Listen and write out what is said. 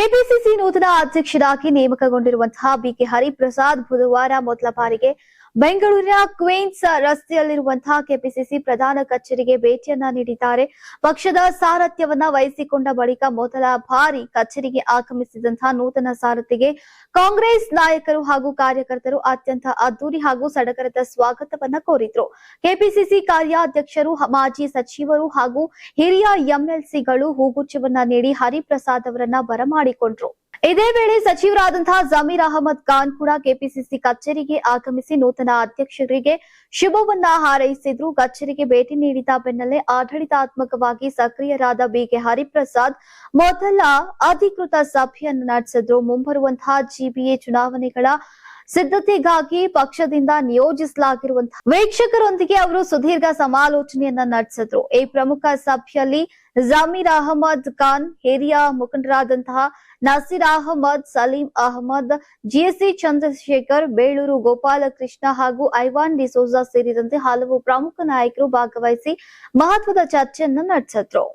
KPCC ನೂತನ ಅಧ್ಯಕ್ಷರಾಗಿ ನೇಮಕಗೊಂಡಿರುವಂತಹ BK Hariprasad ಬುಧವಾರ ಮೊದಲ ಬಾರಿಗೆ ಬೆಂಗಳೂರಿನ ಕ್ವೀನ್ಸ್ ರಸ್ತೆಯಲ್ಲಿರುವಂತಹ ಕೆಪಿಸಿಸಿ ಪ್ರಧಾನ ಕಚೇರಿಗೆ ಭೇಟಿಯನ್ನ ನೀಡಿದ್ದಾರೆ. ಪಕ್ಷದ ಸಾರಥ್ಯವನ್ನ ವಹಿಸಿಕೊಂಡ ಬಳಿಕ ಮೊದಲ ಬಾರಿ ಕಚೇರಿಗೆ ಆಗಮಿಸಿದಂತಹ ನೂತನ ಸಾರಥಿಗೆ ಕಾಂಗ್ರೆಸ್ ನಾಯಕರು ಹಾಗೂ ಕಾರ್ಯಕರ್ತರು ಅತ್ಯಂತ ಅದ್ದೂರಿ ಹಾಗೂ ಸಡಗರದ ಸ್ವಾಗತವನ್ನ ಕೋರಿದ್ರು. ಕೆಪಿಸಿಸಿ ಕಾರ್ಯಾಧ್ಯಕ್ಷರು, ಮಾಜಿ ಸಚಿವರು ಹಾಗೂ ಹಿರಿಯ ಎಂಎಲ್ಸಿಗಳು ಹೂಗುಚ್ಛವನ್ನ ನೀಡಿ ಹರಿಪ್ರಸಾದ್ ಅವರನ್ನ ಬರಮಾಡಿಕೊಂಡ್ರು. ಇದೇ ವೇಳೆ ಸಚಿವರಾದಂತಹ ಜಮೀರ್ ಅಹಮದ್ ಖಾನ್ ಕೂಡ ಕೆಪಿಸಿಸಿ ಕಚೇರಿಗೆ ಆಗಮಿಸಿ ನೂತನ ಅಧ್ಯಕ್ಷರಿಗೆ ಶುಭವನ್ನ ಹಾರೈಸಿದ್ರು. ಕಚೇರಿಗೆ ಭೇಟಿ ನೀಡಿದ ಬೆನ್ನಲ್ಲೇ ಆಡಳಿತಾತ್ಮಕವಾಗಿ ಸಕ್ರಿಯರಾದ ಬಿಕೆ ಹರಿಪ್ರಸಾದ್ ಮೊದಲ ಅಧಿಕೃತ ಸಭೆಯನ್ನು ನಡೆಸಿದ್ರು. ಮುಂಬರುವಂತಹ ಜಿಬಿಎ ಚುನಾವಣೆಗಳ ಸಿದ್ಧತೆಗಾಗಿ ಪಕ್ಷದಿಂದ ನಿಯೋಜಿಸಲಾಗಿರುವಂತಹ ವೀಕ್ಷಕರೊಂದಿಗೆ ಅವರು ಸುದೀರ್ಘ ಸಮಾಲೋಚನೆಯನ್ನ ನಡೆಸಿದ್ರು. ಈ ಪ್ರಮುಖ ಸಭೆಯಲ್ಲಿ ಜಮೀರ್ ಅಹಮದ್ ಖಾನ್, ಹಿರಿಯ ಮುಖಂಡರಾದಂತಹ ನಸೀರ್ ಅಹಮದ್, ಸಲೀಂ ಅಹಮದ್, ಜಿಎಸ್ಸಿ ಚಂದ್ರಶೇಖರ್, ಬೇಳೂರು ಗೋಪಾಲಕೃಷ್ಣ ಹಾಗೂ ಐವಾನ್ ಡಿಸೋಜಾ ಸೇರಿದಂತೆ ಹಲವು ಪ್ರಮುಖ ನಾಯಕರು ಭಾಗವಹಿಸಿ ಮಹತ್ವದ ಚರ್ಚೆಯನ್ನು ನಡೆಸಿದ್ರು.